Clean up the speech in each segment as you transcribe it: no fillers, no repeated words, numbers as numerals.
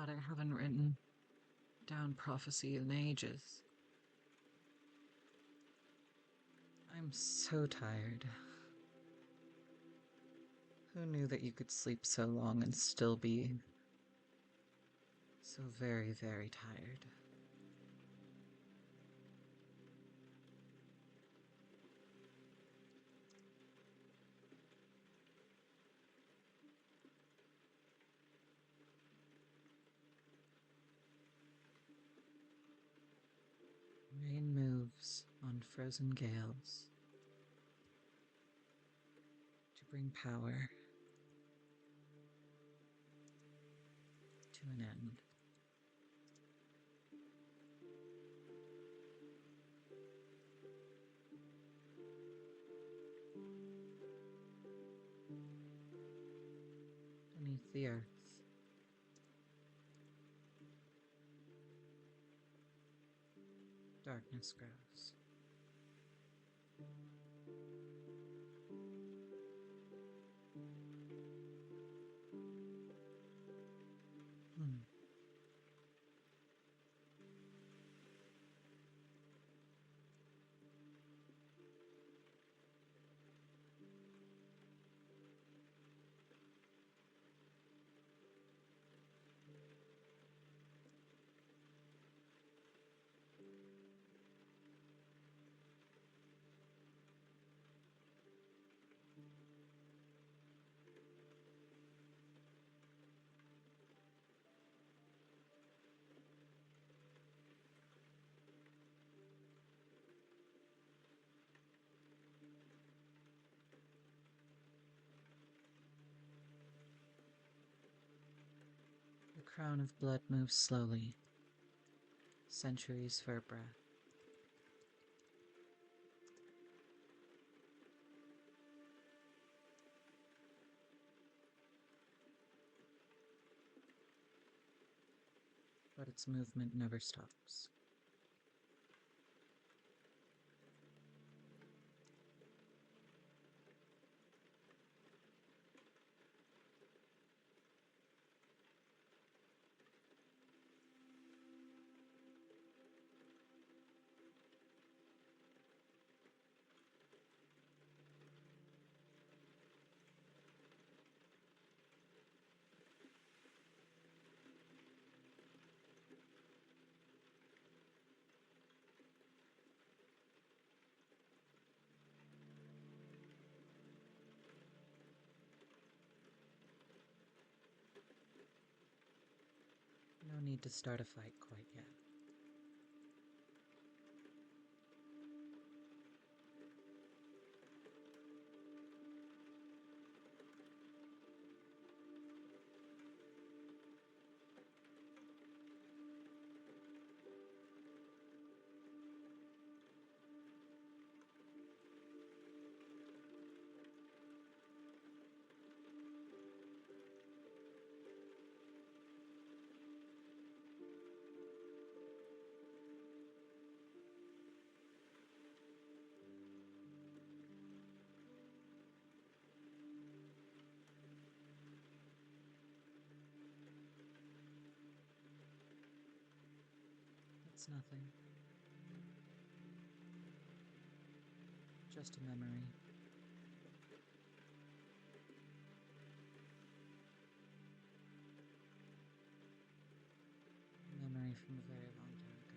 God, I haven't written down prophecy in ages. I'm so tired. Who knew that you could sleep so long and still be so very, very tired? Rain moves on frozen gales to bring power to an end. Beneath the earth, darkness grows. The crown of blood moves slowly, centuries for a breath. But its movement never stops. No need to start a fight quite yet. It's nothing. Just a memory. A memory from a very long time ago.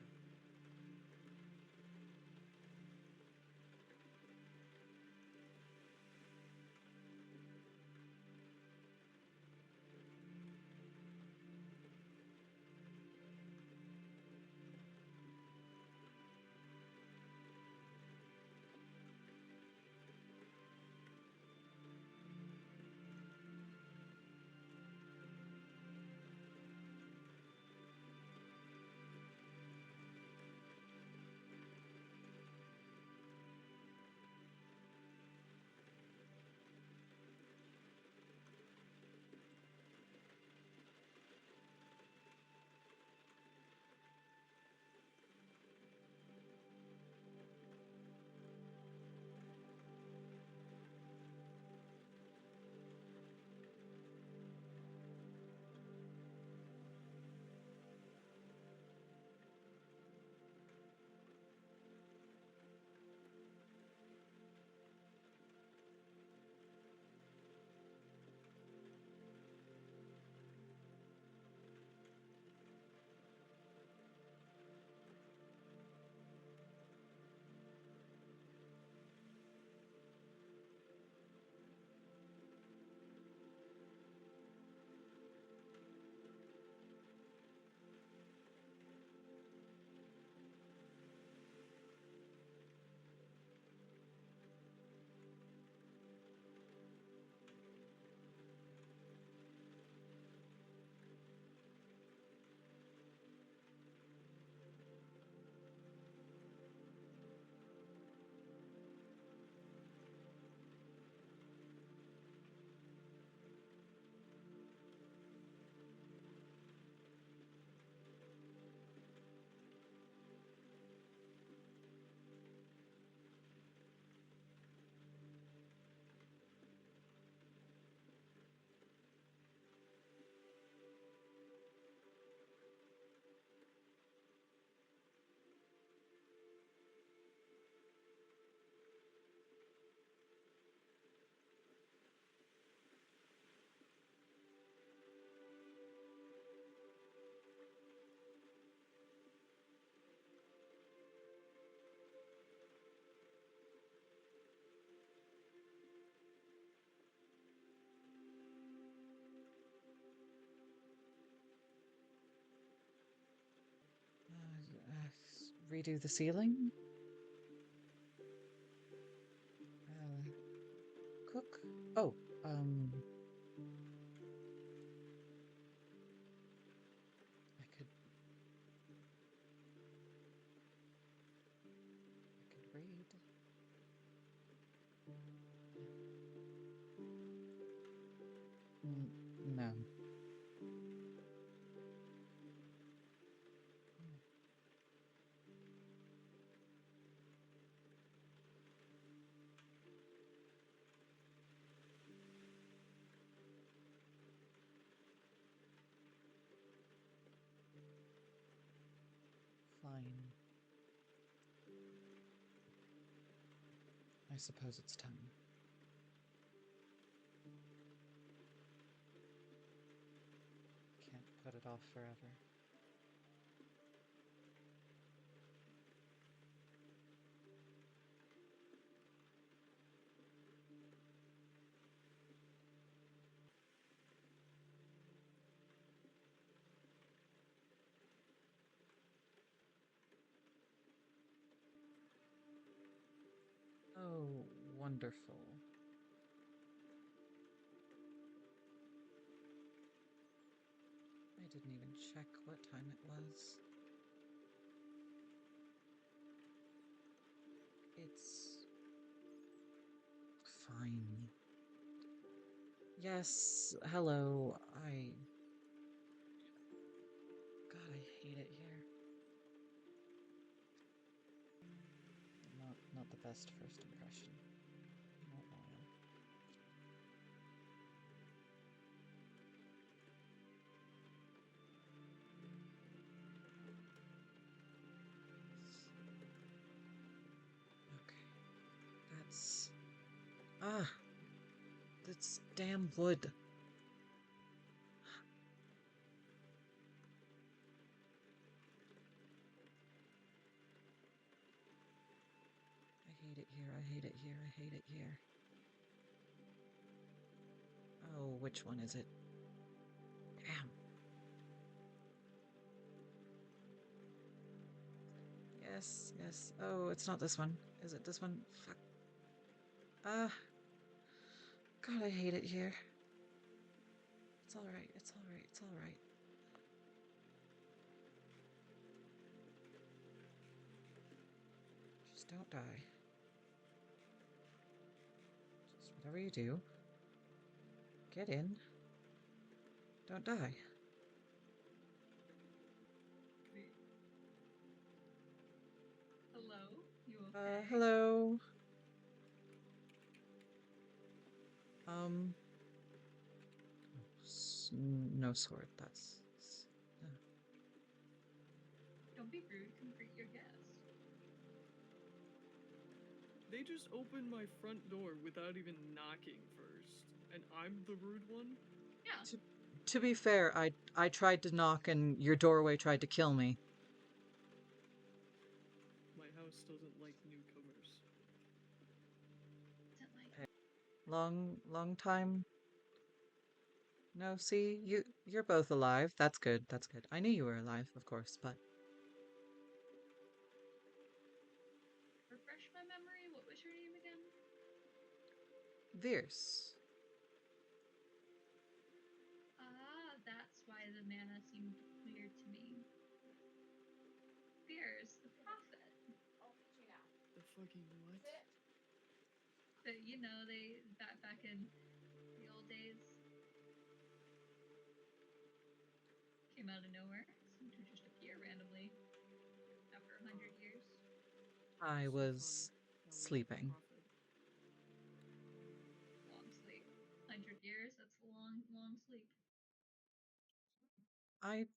redo the ceiling? Cook? Oh, I could read. No. Fine. I suppose it's time. Can't put it off forever. Oh, wonderful. I didn't even check what time it was. It's fine. Yes, hello. God, I hate it here. Not the best first impression. Not loyal. Okay. That's damn wood. I hate it here. I hate it here. I hate it here. Oh, which one is it? Damn. Yes, yes. Oh, it's not this one. Is it this one? Fuck. God, I hate it here. It's alright. It's alright. It's alright. Just don't die. Just whatever you do, get in. Don't die. Hello? You okay? Hello. No sword. That's. Don't be rude. Come greet your guest. They just opened my front door without even knocking first, and I'm the rude one? Yeah. To be fair, I tried to knock and your doorway tried to kill me. My house doesn't like newcomers. Doesn't like. Hey. Long time. No, see, you're both alive. That's good. That's good. I knew you were alive, of course, but Refresh my memory. What was your name again? Veers. Ah, that's why the mana seemed weird to me. Fears the prophet. The fucking what? But you know, they back in the old days came out of nowhere, seemed to just appear randomly after 100 years. I So was fun. sleeping. Long sleep. 100 years. That's a long, long sleep. I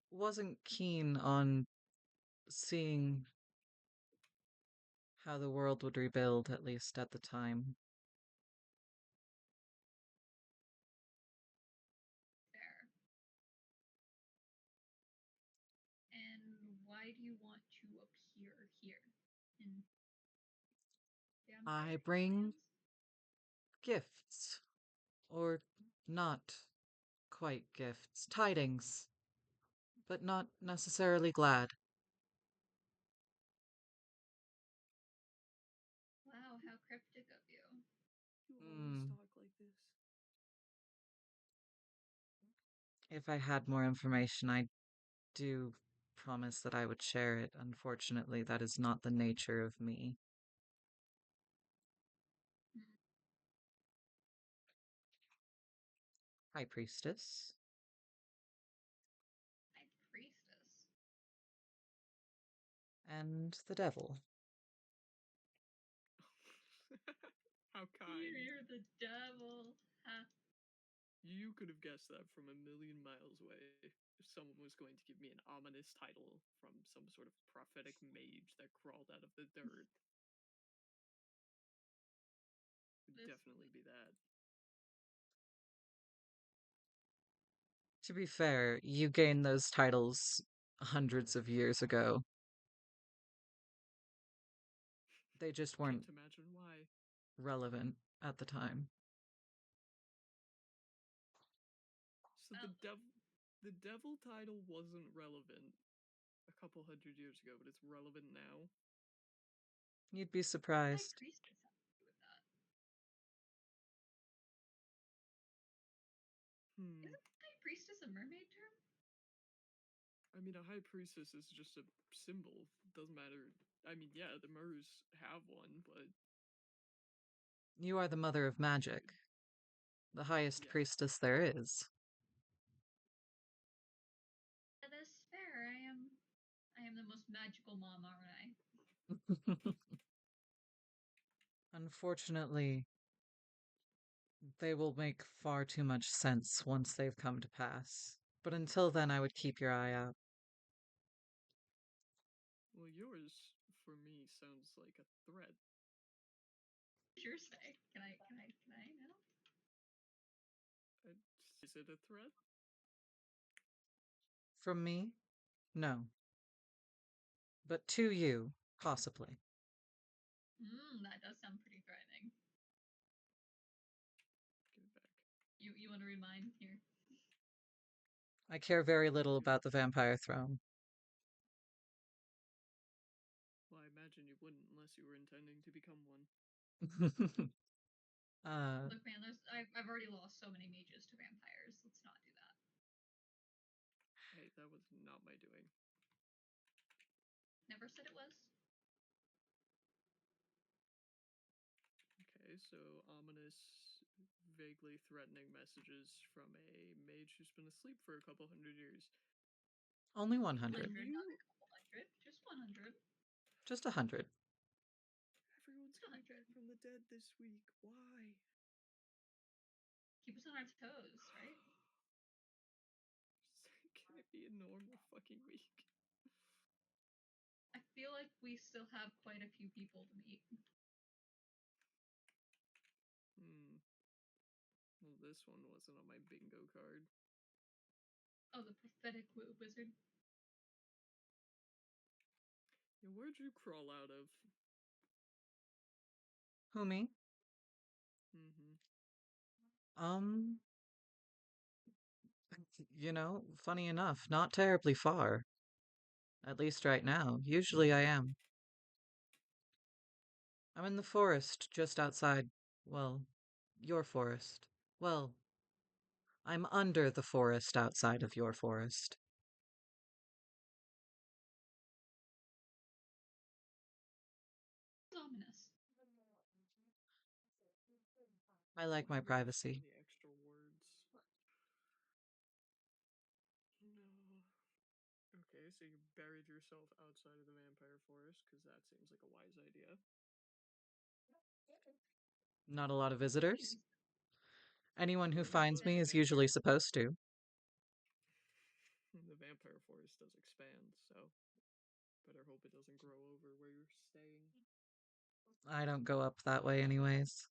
wasn't keen on seeing how the world would rebuild, at least at the time. Fair. And why do you want to appear here in I vampire bring lands? gifts, or not quite gifts, tidings, but not necessarily glad. cryptic of you. You always Hmm. talk like this. If I had more information, I do promise that I would share it. Unfortunately, that is not the nature of me. Hmm. High Priestess. High Priestess. And the devil. How kind. You're the devil. Ha. You could have guessed that from a million miles away if someone was going to give me an ominous title from some sort of prophetic mage that crawled out of the dirt. It would This definitely be that. To be fair, you gained those titles hundreds of years ago. They just weren't Can't imagine why. relevant at the time. So the devil title wasn't relevant a couple hundred years ago, but it's relevant now. You'd be High surprised. Priestess have to do with that. Hmm. Isn't High Priestess a mermaid term? I mean, a high priestess is just a symbol. Doesn't matter. I mean, yeah, the Murs have one, but You are the mother of magic, the highest yeah. priestess there is. That is fair. I am the most magical mom, aren't I? Unfortunately, they will make far too much sense once they've come to pass. But until then, I would keep your eye out. Well, yours for me sounds like a threat. Sure say. Can I know? Uh, Is it a threat? From me? No. But to you, possibly. That does sound pretty threatening. Give it back. You want to read mine here? I care very little Do. about the vampire throne. Well, I imagine you wouldn't unless you were intending to become one. uh, Look, man, I've already lost so many mages to vampires. Let's not do that. Hey, that was not my doing. Never said it was. Okay, so ominous, vaguely threatening messages from a mage who's been asleep for a couple hundred years. only Can 100. 100, not you? a couple hundred. Just 100. Just 100. Everyone's Just coming 100. back from the dead this week. Why? Keep us on our toes, right? Can it be a normal fucking week? I feel like we still have quite a few people to meet. Hmm. Well, this one wasn't on my bingo card. Oh, the prophetic wizard. Yeah, where'd you crawl out of? Who, me? Mm-hmm. Um, funny enough, not terribly far. At least right now. Usually I am. I'm in the forest just outside, well, your forest. Well, I'm under the forest outside of your forest. It's ominous. I like Why my do we have so privacy. many extra words? No. Okay, so you buried yourself outside of the vampire forest because that seems like a wise idea. Not a lot of It visitors. is. Anyone who True, finds but me the is usually vampire supposed to. forest does expand, so better hope it doesn't grow over where you're staying. I don't go up that way anyways.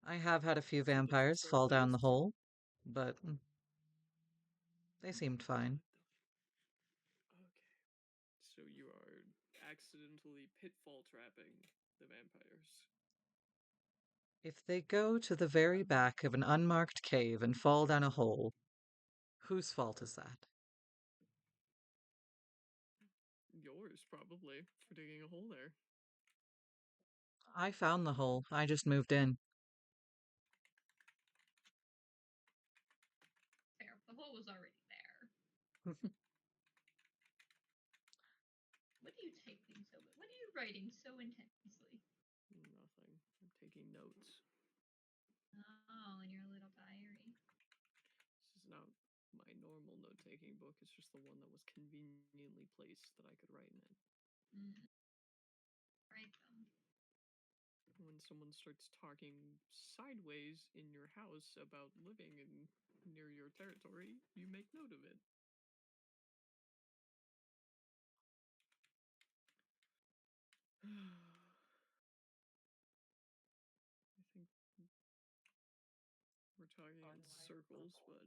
I have had a few So the vampires fall down the furthest. hole, but they seemed fine. Okay. So you are accidentally pitfall trapping the vampires. If they go to the very back of an unmarked cave and fall down a hole, whose fault is that? Yours, probably, for digging a hole there. I found the hole. I just moved in. Fair. The hole was already there. What are you typing so? What are you writing so intensely? Nothing. I'm taking notes. Oh, in your little diary. This is not my normal note-taking book. It's just the one that was conveniently placed that I could write in it. Write them. When someone starts talking sideways in your house about living near your territory, you make note of it. I think we're talking in circles, but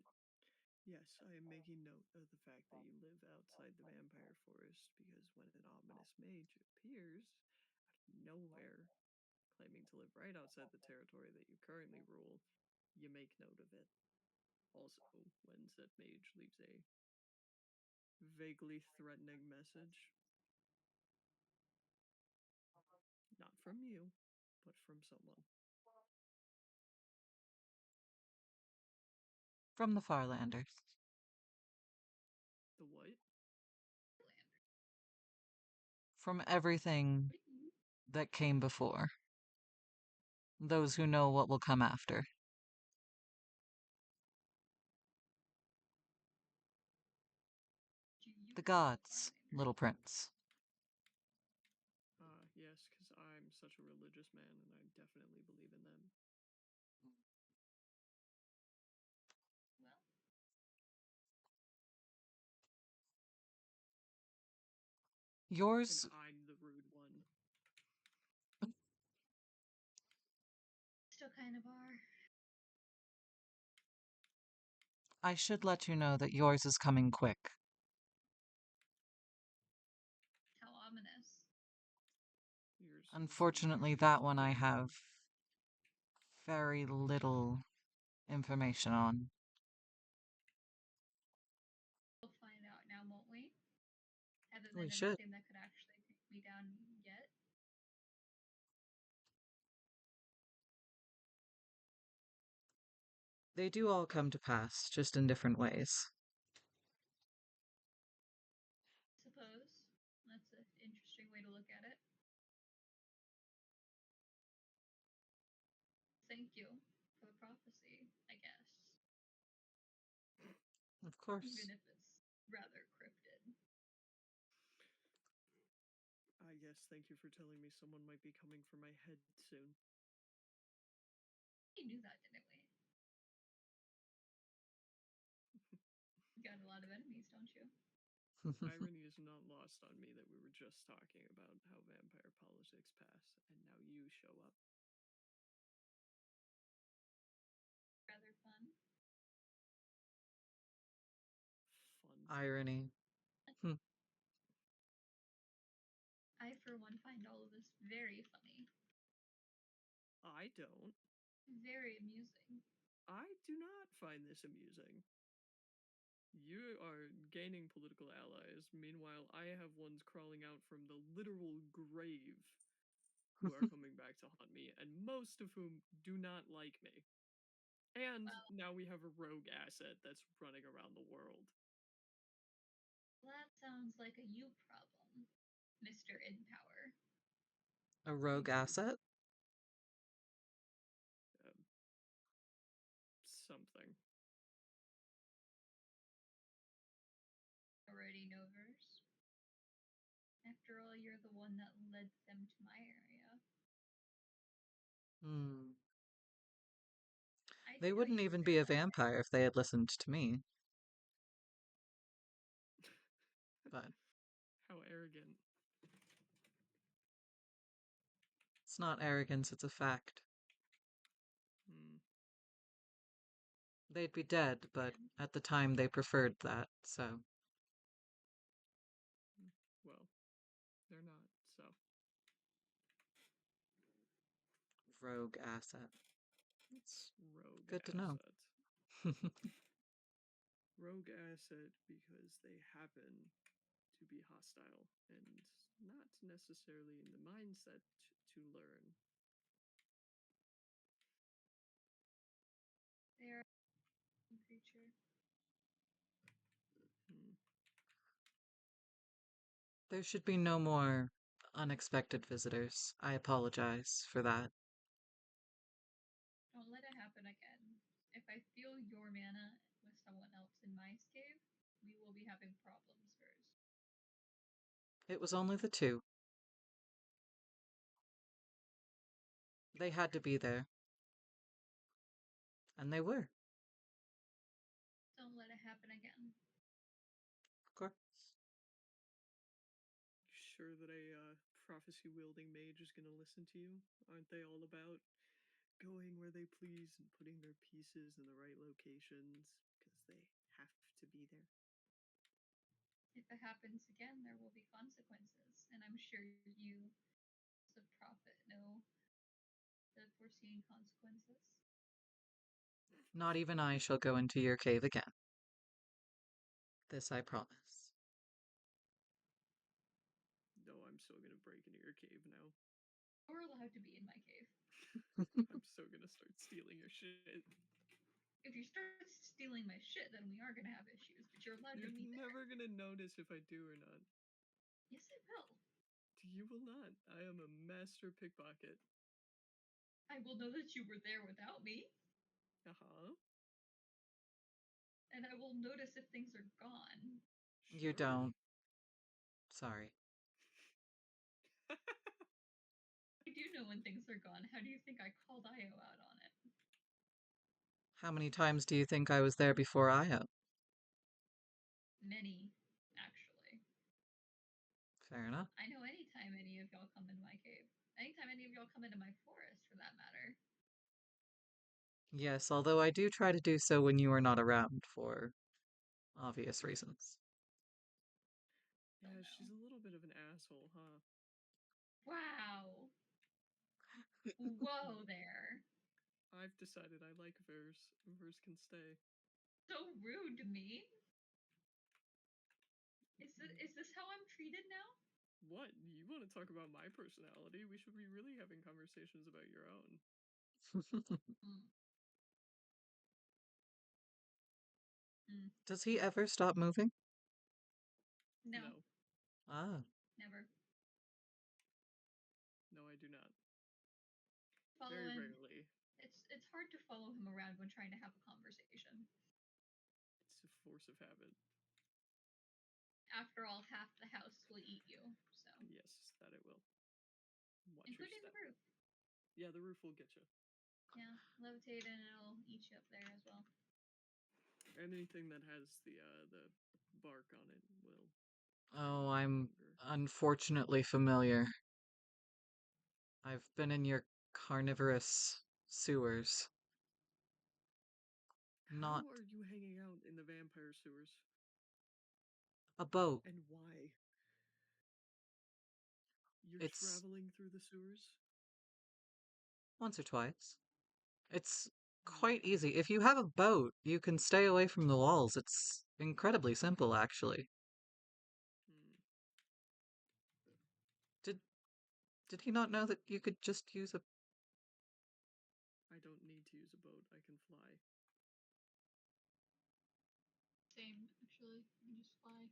yes, I am making note of the fact that you live outside the vampire forest because when an ominous mage appears out of nowhere, claiming to live right outside the territory that you currently rule, you make note of it. Also, when said mage leaves a vaguely threatening message, not from you, but from someone. From the Farlanders. The what? From everything that came before. Those who know what will come after. The gods, little prince. Yes, because I'm such a religious man and I definitely believe in them. Well, Yours, And I'm the rude one. still kind of are. I should let you know that yours is coming quick. How ominous. Yours is Unfortunately, very that one I foreboding. have very little information on. We'll find out now, won't we? Haven't We been should. anything that could actually take me down yet. They do all come to pass, just in different ways. Suppose. That's an interesting way to look at it. Thank you for the prophecy, I guess. Of course. Even if it's rather cryptid. I guess thank you for telling me someone might be coming for my head soon. We knew that, didn't we? You got a lot of enemies, don't you? Irony is not lost on me that we were just talking about how vampire politics pass, and now you show up. Rather fun. Fun. Irony. I, for one, find all of this very funny. I don't. Very amusing. I do not find this amusing. You are gaining political allies. Meanwhile, I have ones crawling out from the literal grave who are coming back to haunt me, and most of whom do not like me. And now we have a rogue asset that's running around the world. That sounds like a you problem, Mr. In Power. A rogue asset? Something. Already know verse. After all, you're the one that led them to my area. Hmm. I'd They know wouldn't you even better be a than that. vampire if they had listened to me. But How arrogant. it's not arrogance, it's a fact. Hmm. They'd be dead, but And at the time they preferred that, so. Well, they're not, so. Rogue asset. It's Rogue good to know. asset. Rogue asset because they happen to be hostile and not necessarily in the mindset to learn. There should be no more unexpected visitors. I apologize for that. Don't let it happen again. If I feel your mana with someone else in my cave, we will be having problems first. It was only the two. They had to be there. And they were. Don't let it happen again. Of course. Sure that a prophecy wielding mage is going to listen to you? Aren't they all about going where they please and putting their pieces in the right locations because they have to be there? If it happens again, there will be consequences, and I'm sure you, as a prophet, know the foreseen consequences. Not even I shall go into your cave again. This I promise. No, I'm so going to break into your cave now. You're allowed to be in my cave. I'm so going to start stealing your shit. If you start stealing my shit, then we are gonna have issues, but you're allowed You're to be there. never going to notice if I do or not. Yes, I will. You will not. I am a master pickpocket. I will know that you were there without me, Uh-huh. and I will notice if things are gone. You Sure. don't. Sorry. I do know when things are gone. How do you think I called Io out on it? How many times do you think I was there before Io? Many, actually. Fair enough. I know anytime any of y'all come into my cave. Anytime any of y'all come into my forest, for that matter. Yes, although I do try to do so when you are not around for obvious reasons. Don't Yeah, know. she's a little bit of an asshole, huh? Wow. Whoa there. I've decided I like Verse. Verse can stay. So rude to me. Is this how I'm treated now? What? You want to talk about my personality? We should be really having conversations about your own. Mm. Mm. Does he ever stop moving? No, No. Ah, never. No, I do not. Follow Very him. rarely. It's hard to follow him around when trying to have a conversation. It's a force of habit. After all, half the house will eat you, so Yes, that it will. Watch your including step. the roof. Yeah, the roof will get you. Yeah, levitate and it'll eat you up there as well. Anything that has the bark on it will. oh, I'm Longer. unfortunately familiar. I've been in your carnivorous sewers. Not How are you hanging out in the vampire sewers? a boat. And why? You're It's traveling through the sewers? once or twice. It's Hmm. quite easy. If you have a boat, you can stay away from the walls. It's incredibly simple, actually. Hmm. Did did he not know that you could just use a... I don't need to use a boat. I can fly. Same, actually. You just fly.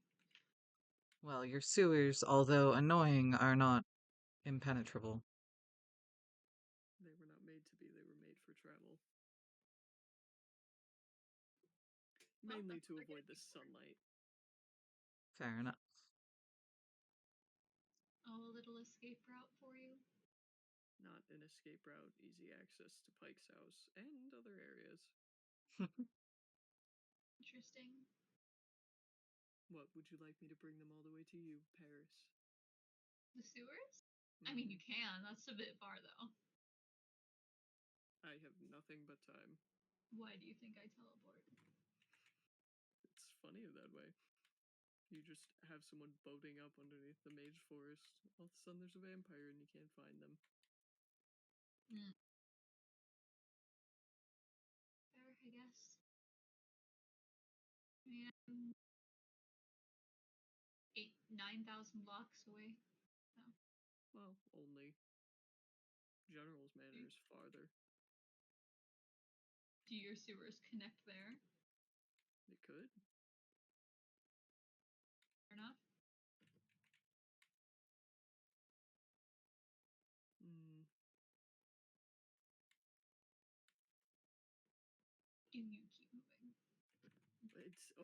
Well, your sewers, although annoying, are not impenetrable. They were not made to be. They were made for travel. Well, Mainly that's to what they're avoid gonna the be for. sunlight. Fair enough. Oh, a little escape route for you. Not an escape route, easy access to Pike's house and other areas. Interesting. What, would you like me to bring them all the way to you, Paris? The sewers? I mean, you can. That's a bit far, though. I have nothing but time. Why do you think I teleport? It's funny that way. You just have someone boating up underneath the mage forest. All of a sudden there's a vampire and you can't find them. Mm. Fair, I guess. I mean, I'm 9,000 blocks away. So. Well, only. General's Manor is farther. Do your sewers connect there? It could. Fair enough.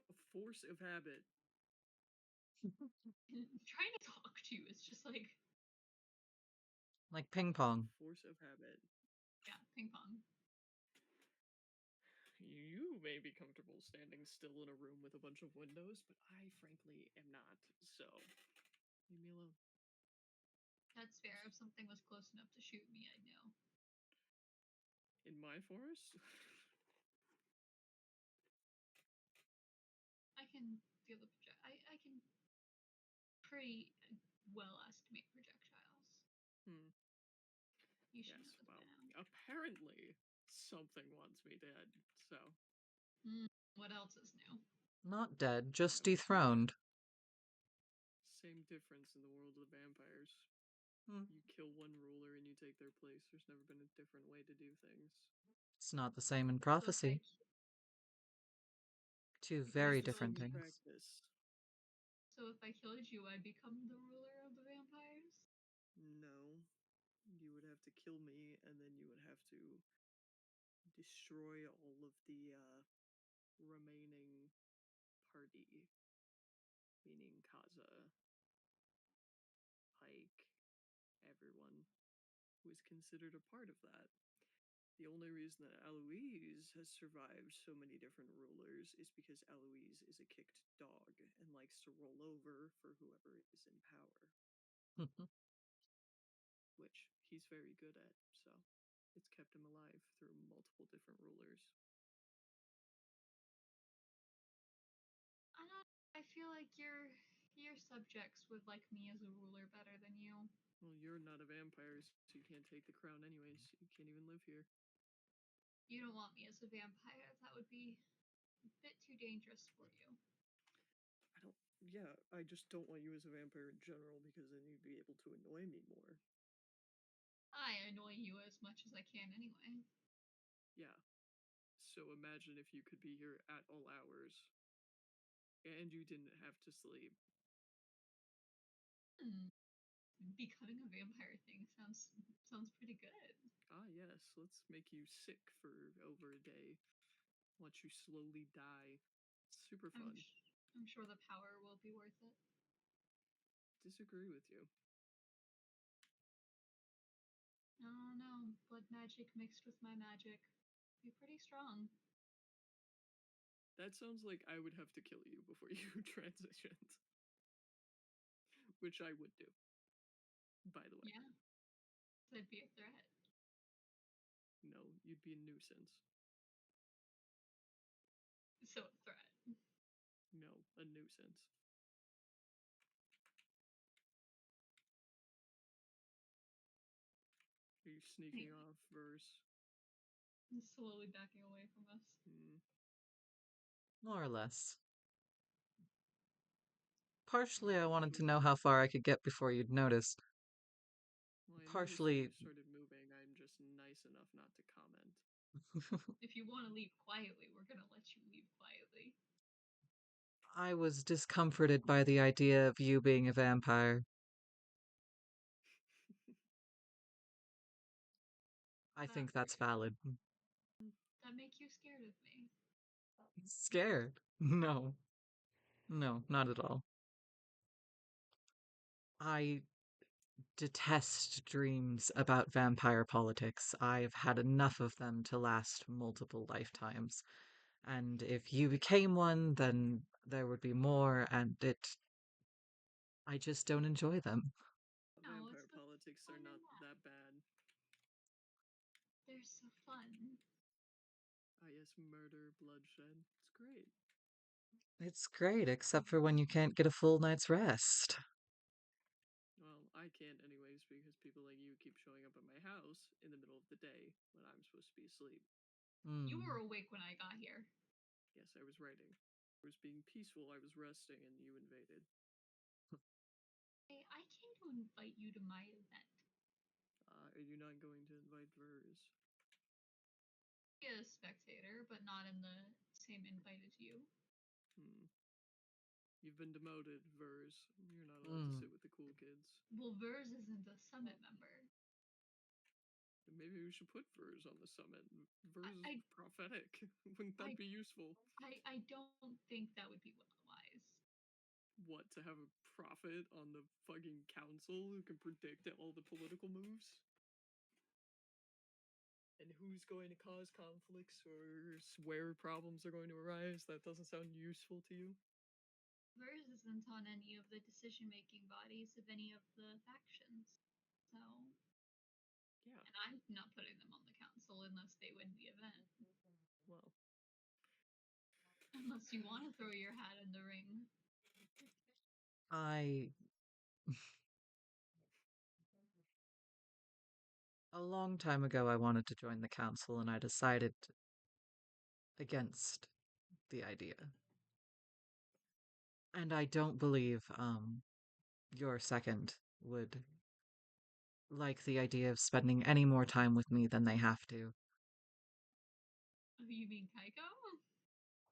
a force of habit. Trying to talk to you is just like, Like ping pong. Force of habit. yeah, ping pong. You may be comfortable standing still in a room with a bunch of windows, but I frankly am not. So, leave me alone. That's fair. If something was close enough to shoot me, I'd know. In my forest? I can feel the I can pretty well estimate projectiles. Hmm. You should Yes, know this well, by now. apparently something wants me dead, so. What else is new? Not dead, just Yep. dethroned. Same difference in the world of vampires. Hmm. You kill one ruler and you take their place. There's never been a different way to do things. It's not the same in So if I prophecy. Two if I very Just the killed same different in you, things. practice. so if I killed you, I become the ruler of the vampires. No. You would have to kill me, and then you would have to destroy all of the remaining party, meaning Kaza, Pike, everyone who is considered a part of that. The only reason that Eloise has survived so many different rulers is because Eloise is a kicked dog and likes to roll over for whoever is in power, which he's very good at, so it's kept him alive through multiple different rulers. I don't. I feel like your subjects would like me as a ruler better than you. Well, you're not a vampire, so you can't take the crown anyways. You can't even live here. You don't want me as a vampire. That would be a bit too dangerous for you. I don't. Yeah, I just don't want you as a vampire in general because then you'd be able to annoy me more. I annoy you as much as I can anyway. Yeah. So imagine if you could be here at all hours and you didn't have to sleep. Becoming a vampire thing sounds pretty good. Ah, yes, let's make you sick for over a day. Watch you slowly die. It's super fun. I'm sure the power will be worth it. Disagree with you. No, no, blood magic mixed with my magic. Be pretty strong. That sounds like I would have to kill you before you transitioned. Which I would do, by the way. Yeah, that'd be a threat. No, you'd be a nuisance. So a threat. No, a nuisance. Are you sneaking Anyway, off, verse? slowly backing away from us. More or less. Partially, I wanted to Should know how far I could get before you'd notice. Well, I noticed when Partially, you started moving. I'm just nice enough not to comment. If you want to leave quietly, we're gonna let you leave quietly. I was discomforted by the idea of you being a vampire. I That think that's valid. that make you scared of me. Scared? No. No, not at all. I detest dreams about vampire politics. I've had enough of them to last multiple lifetimes. And if you became one, then there would be more, and I just don't enjoy them. No, it's Vampire the politics are fun not in that. that bad. They're so fun. Ah, yes, murder, bloodshed. It's great. It's great, except for when you can't get a full night's rest. Well, I can't, anyways, because people like you keep showing up at my house in the middle of the day when I'm supposed to be asleep. You Mm. were awake when I got here. Yes, I was writing. I was being peaceful, I was resting, and you invaded. Hey, I came to invite you to my event. Are you not going to invite Vers? Be a spectator, but not in the same invite as you. Hmm. You've been demoted, Vers. You're not allowed to Mm. sit with the cool kids. Well, Vers isn't a summit member. Maybe you should put verse on the summit. Verse I, is prophetic. Wouldn't that I, be useful? I don't think that would be wise. What, to have a prophet on the fucking council who can predict all the political moves? And who's going to cause conflicts or where problems are going to arise? That doesn't sound useful to you? Vers isn't on any of the decision-making bodies of any of the factions. So, Yeah, and I'm not putting them on the council unless they win the event. well, Unless you want to throw your hat in the ring. I. A long time ago, I wanted to join the council, and I decided against the idea. And I don't believe your second would like the idea of spending any more time with me than they have to. Oh, you mean Kaiko?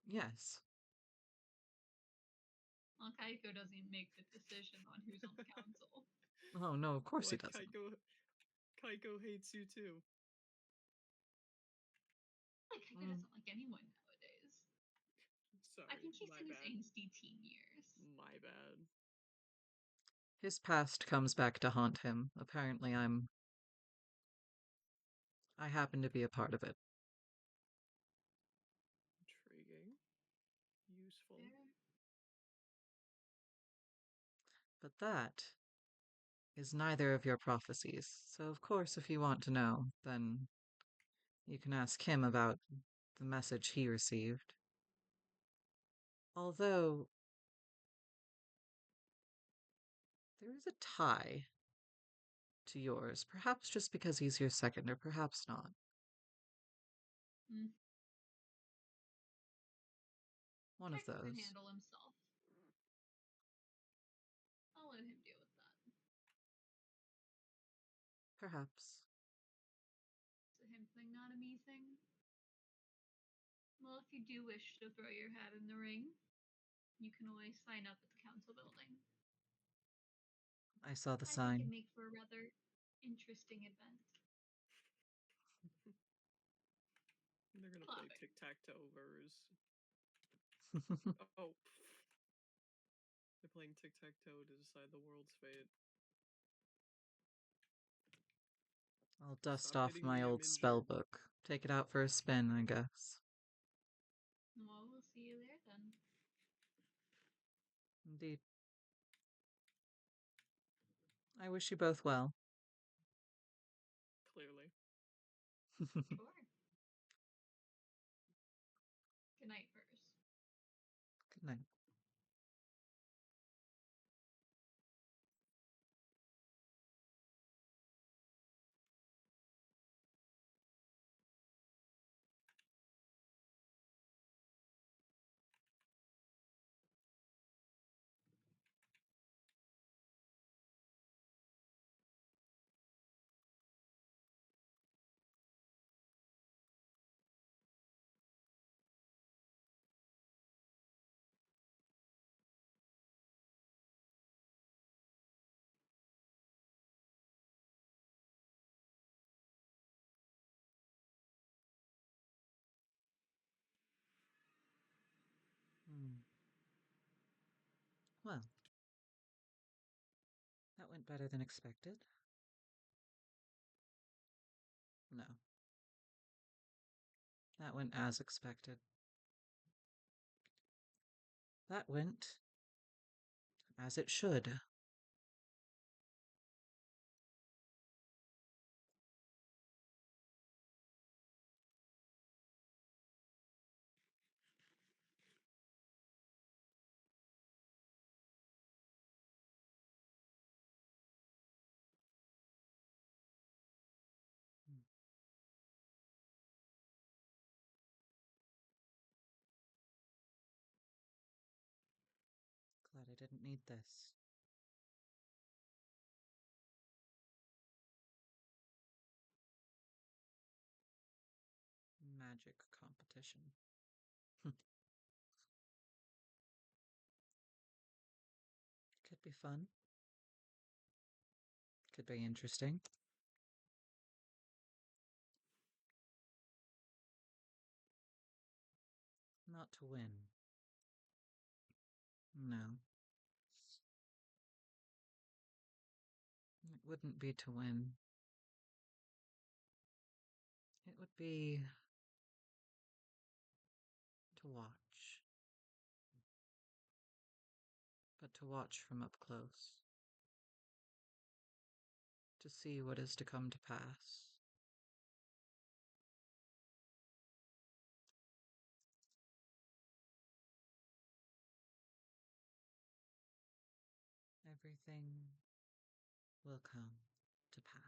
Yes. Well, Kaiko doesn't make the decision on who's on the council. Oh, no, of course he what, doesn't. Kaiko hates you too. Like, Kaiko doesn't like anyone nowadays. Sorry, I think he's my in his bad. angsty teen years. My bad. His past comes back to haunt him. Apparently, I happen to be a part of it. Intriguing. Useful. Fair. But that is neither of your prophecies. So, of course, if you want to know, then you can ask him about the message he received. Although, there is a tie to yours, perhaps just because he's your second, or perhaps not. Mm. One of Kaiko can those. handle himself. I'll let him deal with that. Perhaps. It's a him thing, not a me thing. Well, if you do wish to throw your hat in the ring, you can always sign up at the council building. I saw the I think sign. it'd make for a rather interesting event. They're gonna play Clapping. tic-tac-toe verse. Oh. They're playing tic-tac-toe to decide the world's fate. I'll dust Stop off hitting my me, I'm old spell injured. book. Take it out for a spin, I guess. Well, we'll see you there then. Indeed. I wish you both well. Clearly. Sure. Good night, Vers. Good night. Hmm. Well, that went better than expected. No. That went as expected. That went as it should. Hmm. Glad I didn't need this. Magic competition. Could be fun. Could be interesting. to win. No. It wouldn't be to win. It would be to watch. But to watch from up close. To see what is to come to pass. Everything will come to pass.